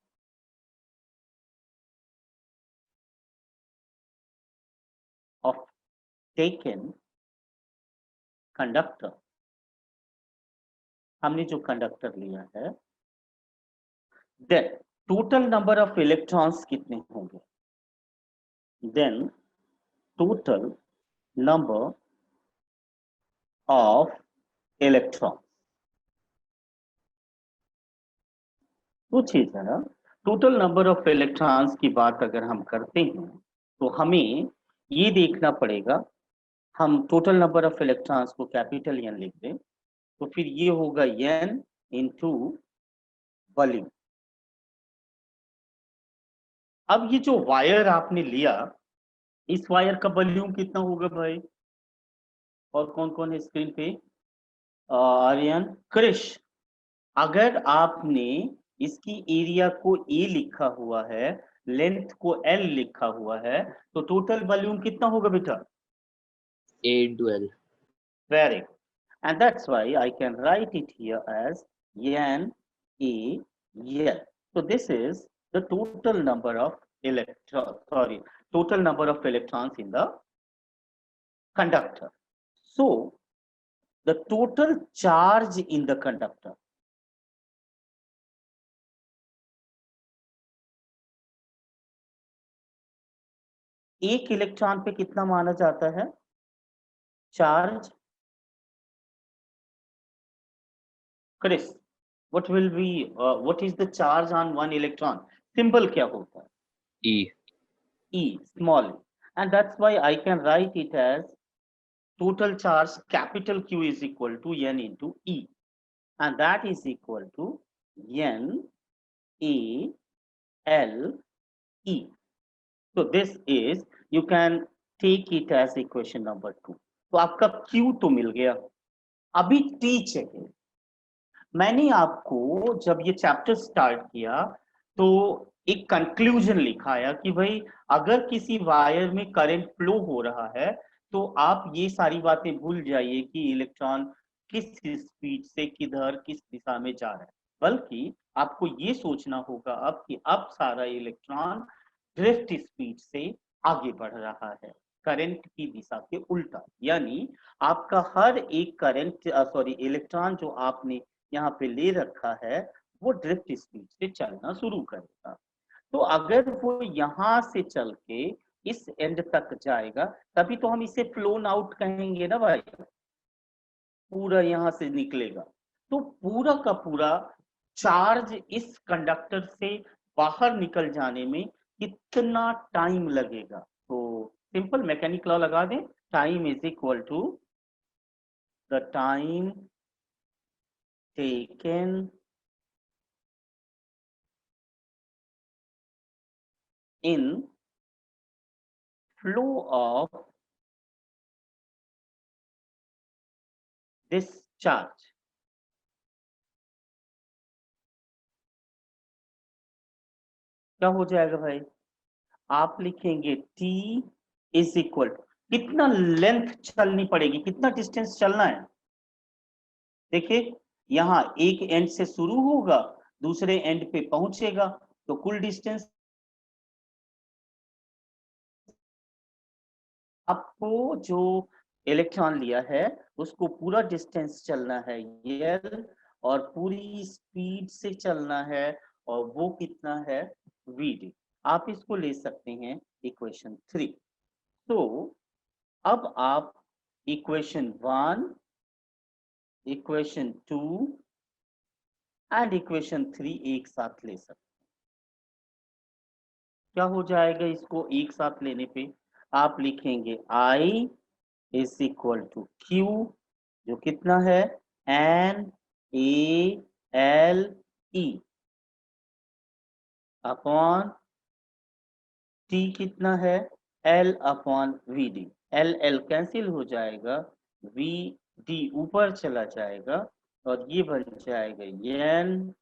of taken conductor। हमने जो कंडक्टर लिया है, then total number of electrons कितने होंगे, then total number of electrons। सोचिए जरा, टोटल नंबर ऑफ इलेक्ट्रॉन्स की बात अगर हम करते हैं तो हमें ये देखना पड़ेगा, हम टोटल नंबर ऑफ इलेक्ट्रॉन्स को कैपिटल एन लिख दें तो फिर ये होगा n इंटू वॉल्यूम। अब ये जो वायर आपने लिया, इस वायर का वॉल्यूम कितना होगा भाई, और कौन कौन है स्क्रीन पे, आर्यन, क्रिश। अगर आपने इसकी एरिया को ए लिखा हुआ है, लेंथ को एल लिखा हुआ है, तो टोटल वॉल्यूम कितना होगा बेटा, A into L. very good. And that's why I can write it here as n a l। so this is the total number of total number of electrons in the conductor। so the total charge in the conductor, एक electron पे कितना माना जाता है charge, क्रिस, what is the charge on one electron, symbol क्या होता है, E. e, small e, and that's why I can write it as total charge capital Q is equal to n into e, and that is equal to n a l e। so this is, you can take it as equation number 2। तो आपका Q तो मिल गया, अभी T चाहिए। मैंने आपको जब ये चैप्टर स्टार्ट किया तो एक कंक्लूजन लिखाया कि भाई अगर किसी वायर में करंट फ्लो हो रहा है तो आप ये सारी बातें भूल जाइए कि इलेक्ट्रॉन किस स्पीड से किधर किस दिशा में जा रहा है, बल्कि आपको ये सोचना होगा अब कि अब सारा इलेक्ट्रॉन ड्रिफ्ट स्पीड से आगे बढ़ रहा है, करंट की दिशा के उल्टा। यानी आपका हर एक इलेक्ट्रॉन जो आपने यहाँ पे ले रखा है वो ड्रिफ्ट स्पीड से चलना शुरू करेगा। तो अगर वो यहाँ से चल के इस एंड तक जाएगा तभी तो हम इसे फ्लोन आउट कहेंगे ना भाई, पूरा यहाँ से निकलेगा। तो पूरा का पूरा चार्ज इस कंडक्टर से बाहर निकल जाने में कितना टाइम लगेगा, तो सिंपल मैकेनिक लॉ लगा दें, time is equal to the time taken in flow of discharge. क्या हो जाएगा भाई? आप लिखेंगे T इज इक्वल, कितना लेंथ चलनी पड़ेगी, कितना डिस्टेंस चलना है। देखिए यहां एक एंड से शुरू होगा, दूसरे एंड पे पहुंचेगा, तो कुल डिस्टेंस आपको जो इलेक्ट्रॉन लिया है उसको पूरा डिस्टेंस चलना है L, और पूरी स्पीड से चलना है, और वो कितना है VD। आप इसको ले सकते हैं इक्वेशन 3। तो अब आप इक्वेशन 1, इक्वेशन 2 एंड इक्वेशन 3 एक साथ ले सकते हैं। क्या हो जाएगा इसको एक साथ लेने पे? आप लिखेंगे I is equal to Q, जो कितना है NaLe अपॉन T कितना है L upon VD। L cancel हो जाएगा, VD ऊपर चला जाएगा, और ये बन जाएगा NaEVD।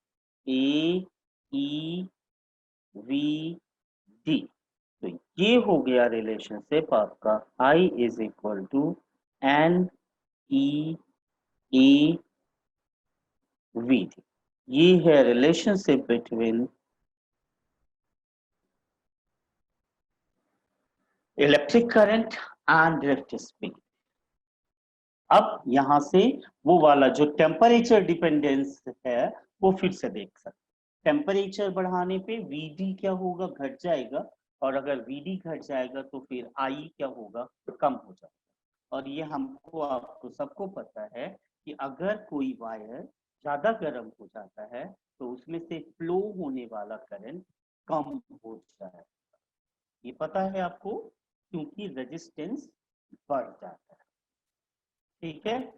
तो ये हो गया रिलेशनशिप आपका I is equal to NeAVD। ये है relationship between electric current and drift speed. अब यहां से वो वाला जो टेम्परेचर डिपेंडेंस है वो फिर से देख सकते। टेम्परेचर बढ़ाने पे VD क्या होगा, घट जाएगा, और अगर VD घट जाएगा तो फिर I क्या होगा, कम हो जाएगा। और ये हमको आपको सबको पता है कि अगर कोई वायर ज्यादा गर्म हो जाता है तो उसमें से फ्लो होने वाला करंट कम हो जाएगा। ये पता है आपको, क्योंकि रेजिस्टेंस बढ़ जाता है। ठीक है,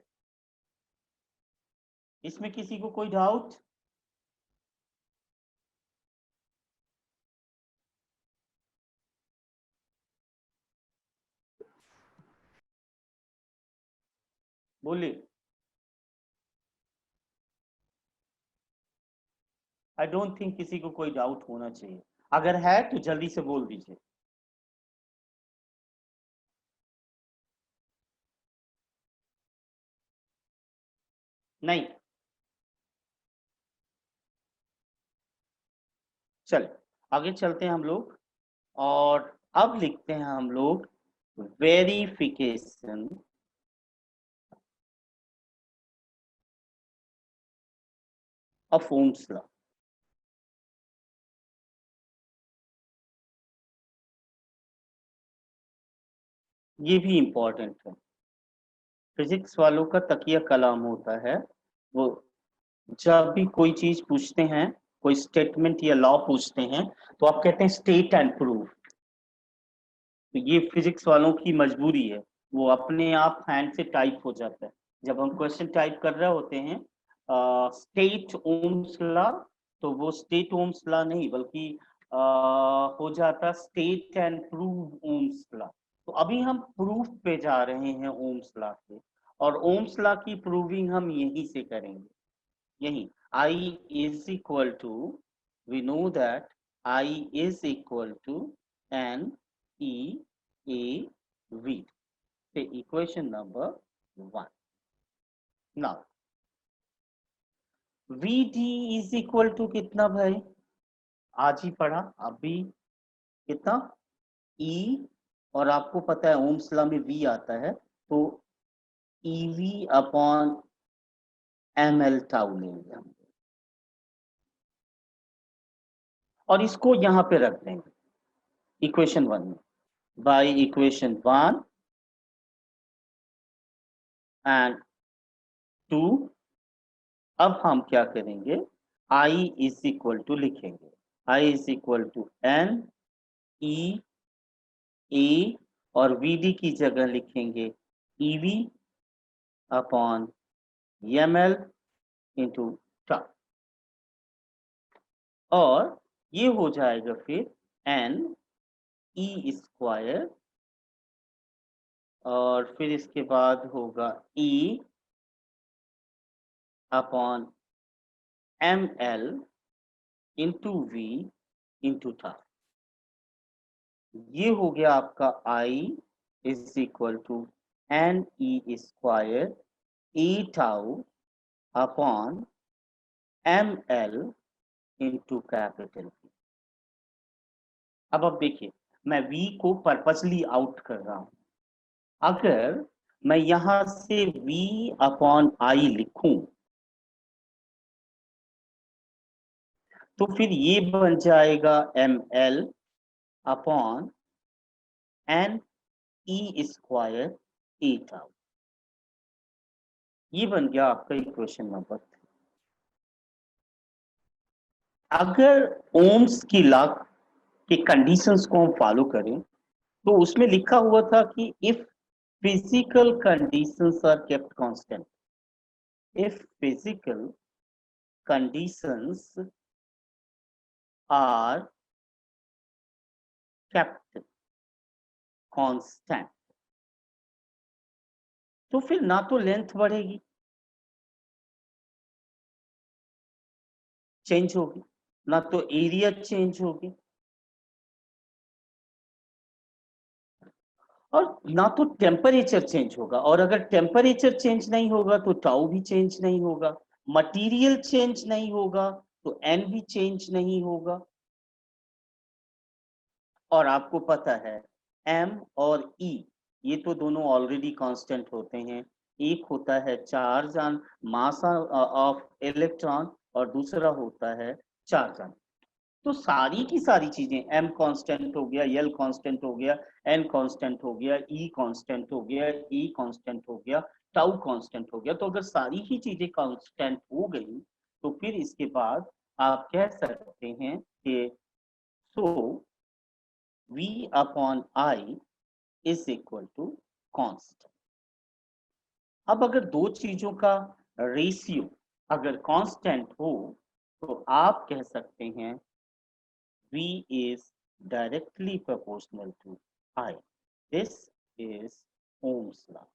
इसमें किसी को कोई डाउट? बोलिए। आई डोंट थिंक किसी को कोई डाउट होना चाहिए। अगर है तो जल्दी से बोल दीजिए। नहीं, चल आगे चलते हैं हम लोग, और अब लिखते हैं हम लोग वेरिफिकेशन ऑफ ओम्स लॉ। ये भी इंपॉर्टेंट है, फिजिक्स वालों का तकिया कलाम होता है। वो जब भी कोई चीज पूछते हैं, कोई स्टेटमेंट या लॉ पूछते हैं, तो आप कहते हैं स्टेट एंड प्रूव। तो ये फिजिक्स वालों की मजबूरी है, वो अपने आप हैंड से टाइप हो जाता है। जब हम क्वेश्चन टाइप कर रहे होते हैं स्टेट ओम्स लॉ, तो वो स्टेट ओम्स लॉ नहीं बल्कि हो जाता state and prove Ohm's law. तो अभी हम प्रूफ पे जा रहे हैं ओम्स लॉ के, और ओम्स लॉ की प्रूविंग हम यहीं से करेंगे। यही I is equal to, we know that I is equal to NeAV. So equation number 1. Now VD is equal to कितना भाई? आज ही पढ़ा अभी, कितना E, और आपको पता है ओम्स लॉ में V आता है, तो EV अपॉन ml टाउ लेंगे हम, और इसको यहां पे रख देंगे इक्वेशन 1 में। बाय इक्वेशन 1 एंड 2 अब हम क्या करेंगे, I इज इक्वल टू लिखेंगे, I is equal to NeA, और VD की जगह लिखेंगे EV अपॉन ml इंटू टा, और ये हो जाएगा फिर NE स्क्वायर, और फिर इसके बाद होगा E upon ml into v into tau. ये हो गया आपका I is equal to NE square E tau upon ml into capital V। अब देखिए, मैं V को पर्पसली आउट कर रहा हूं। अगर मैं यहां से V अपॉन I लिखूं तो फिर ये बन जाएगा ml upon NE square E tau. ये बन गया आपका इक्वेशन नंबर 3। अगर ओम्स की लॉ के कंडीशंस को हम फॉलो करें तो उसमें लिखा हुआ था कि if physical conditions are kept constant, if physical conditions are kept constant, तो फिर ना तो लेंथ बढ़ेगी चेंज होगी, ना तो एरिया चेंज होगी, और ना तो टेम्परेचर चेंज होगा। और अगर टेम्परेचर चेंज नहीं होगा तो टाउ भी चेंज नहीं होगा, मटेरियल चेंज नहीं होगा तो एन भी चेंज नहीं होगा। और आपको पता है एम और ई ये तो दोनों ऑलरेडी कांस्टेंट होते हैं। एक होता है charge on mass of electron और दूसरा होता है चार्ज ऑन। तो सारी की सारी चीजें, एम कांस्टेंट हो गया, एल कांस्टेंट हो गया, एन कांस्टेंट हो गया, ई कांस्टेंट हो गया, ई कांस्टेंट हो गया, टाउ कांस्टेंट हो गया। तो अगर सारी ही चीजें कांस्टेंट हो गई तो फिर इसके बाद आप कह सकते हैं कि so V upon I is equal to constant. अब अगर दो चीजों का रेशियो अगर कांस्टेंट हो तो आप कह सकते हैं V is directly proportional to I. This is Ohm's law.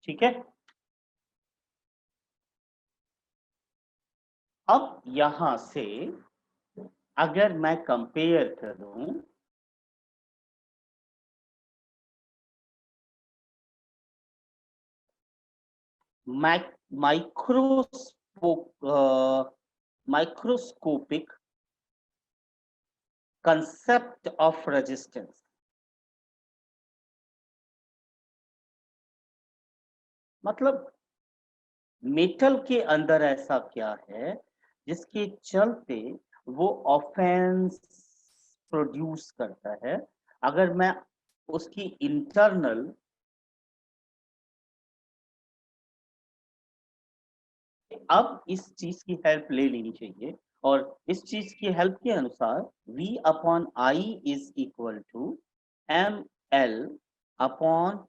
ठीक है। अब यहां से अगर मैं कंपेयर करूं माइक्रोस्कोपिक कंसेप्ट ऑफ रेजिस्टेंस, मतलब मेटल के अंदर ऐसा क्या है जिसके चलते वो ऑफेंस प्रोड्यूस करता है। अगर मैं उसकी इंटरनल अब इस चीज की हेल्प ले लेनी चाहिए, और इस चीज की हेल्प के अनुसार V upon I is equal to ml upon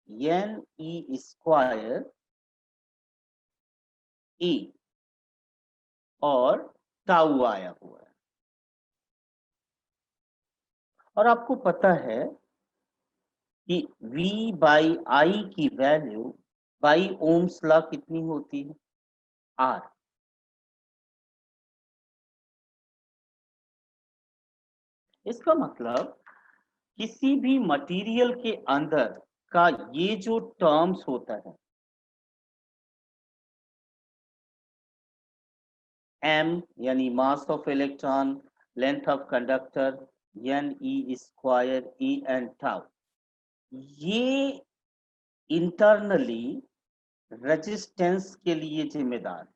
NE square E और टाउ आया हुआ है। और आपको पता है कि V बाई I की वैल्यू बाई ओम्स लॉ कितनी होती है? R। इसका मतलब किसी भी मटेरियल के अंदर का ये जो टर्म्स होता है m यानी mass of electron, length of conductor, NE square E and tau, ये इंटरनली रेजिस्टेंस के लिए जिम्मेदार है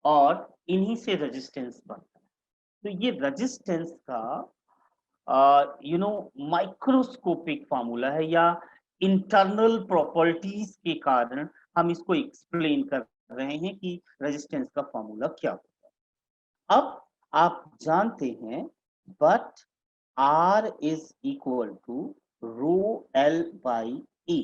और इन्हीं से रेजिस्टेंस बनता है। तो ये रेजिस्टेंस का माइक्रोस्कोपिक फार्मूला है, या इंटरनल प्रॉपर्टीज के कारण हम इसको एक्सप्लेन कर रहे हैं कि रेजिस्टेंस का फार्मूला क्या होता है। अब आप जानते हैं but R is equal to rho L by E।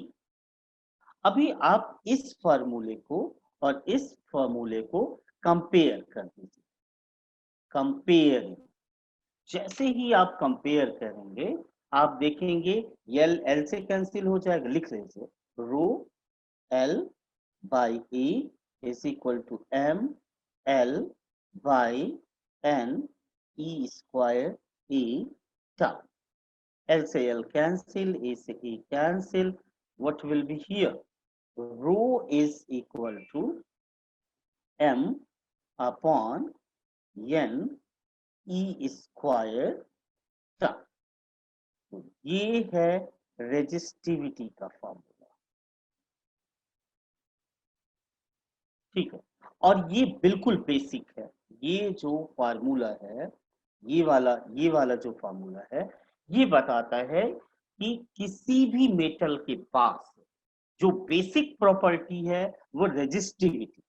अभी आप इस फार्मूले को और इस फार्मूले को कंपेयर कर दीजिए। कंपेयर, जैसे ही आप कंपेयर करेंगे आप देखेंगे एल एल से कैंसिल हो जाएगा, लिख रहे थे rho L by A is equal to m L by n e square A tau. L से L cancel, A से A cancel. What will be here? Rho is equal to M upon N E square tau. तो ये है resistivity का formula, ठीक है. और ये बिल्कुल बेसिक है. ये जो फार्मूला है, ये वाला जो फार्मूला है, ये बताता है कि किसी भी मेटल के पास जो बेसिक प्रॉपर्टी है वो रेजिस्टिविटी.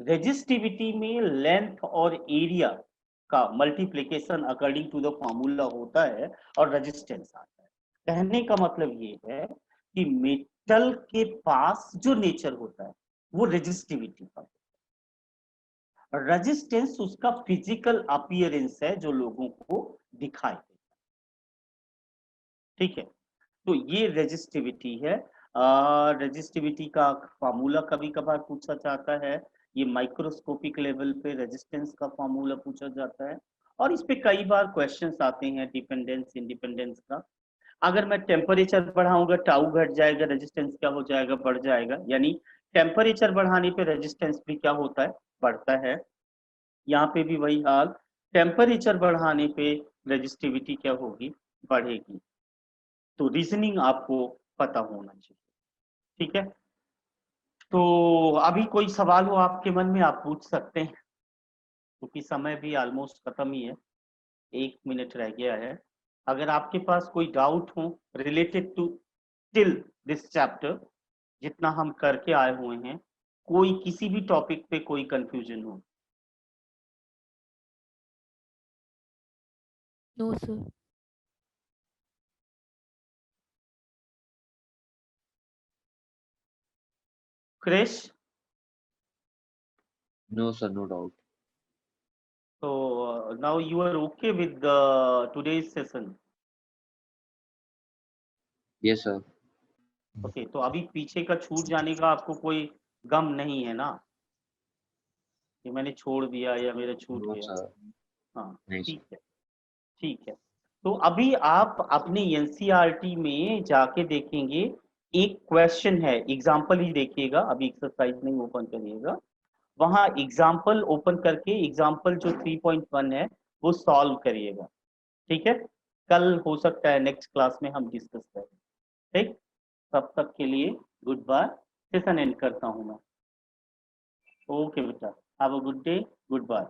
रेजिस्टिविटी में लेंथ और एरिया का multiplication according to the formula होता है और रेजिस्टेंस आता है. कहने का मतलब ये है कि मेटल के पास जो नेचर होता है वो रेजिस्टिविटी का, रेजिस्टेंस उसका फिजिकल अपीयरेंस है जो लोगों को दिखाई देता है, ठीक है. तो ये रेजिस्टिविटी है. रेजिस्टिविटी का फार्मूला कभी कभार पूछा जाता है, ये माइक्रोस्कोपिक लेवल पे रेजिस्टेंस का फार्मूला पूछा जाता है और इस पे कई बार क्वेश्चंस आते हैं डिपेंडेंस इंडिपेंडेंस का. अगर मैं टेम्परेचर बढ़ाऊंगा टाउ घट जाएगा, रेजिस्टेंस क्या हो जाएगा, बढ़ जाएगा. यानी टेम्परेचर बढ़ाने पे रेजिस्टेंस भी क्या होता है, बढ़ता है. यहाँ पे भी वही हाल, टेम्परेचर बढ़ाने पे रेजिस्टिविटी क्या होगी, बढ़ेगी. तो रीजनिंग आपको पता होना चाहिए, ठीक है. तो अभी कोई सवाल हो आपके मन में आप पूछ सकते हैं, क्योंकि समय भी ऑलमोस्ट खत्म ही है, 1 मिनट रह गया है. अगर आपके पास कोई डाउट हो related to till this chapter, जितना हम करके आए हुए हैं, कोई किसी भी टॉपिक पे कोई कंफ्यूजन हो. No, sir. Krish, No, sir, no doubt. so now you are okay with today's session? Yes, sir. Okay. तो अभी पीछे का छूट जाने का आपको कोई गम नहीं है ना, कि मैंने छोड़ दिया या मेरा छूट No, गया. sir. हाँ, नहीं, ठीक है, ठीक है. तो अभी आप अपने एनसीईआरटी में जाके देखेंगे, एक क्वेश्चन है, एग्जाम्पल ही देखिएगा, अभी एक्सरसाइज नहीं ओपन करिएगा. वहां एग्जाम्पल ओपन करके एग्जाम्पल जो 3.1 है वो सॉल्व करिएगा, ठीक है. कल हो सकता है नेक्स्ट क्लास में हम डिस्कस करें, ठीक. तब तक के लिए गुड बाय. सेशन एंड करता हूं मैं. ओके बेटा, have a good day, good bye.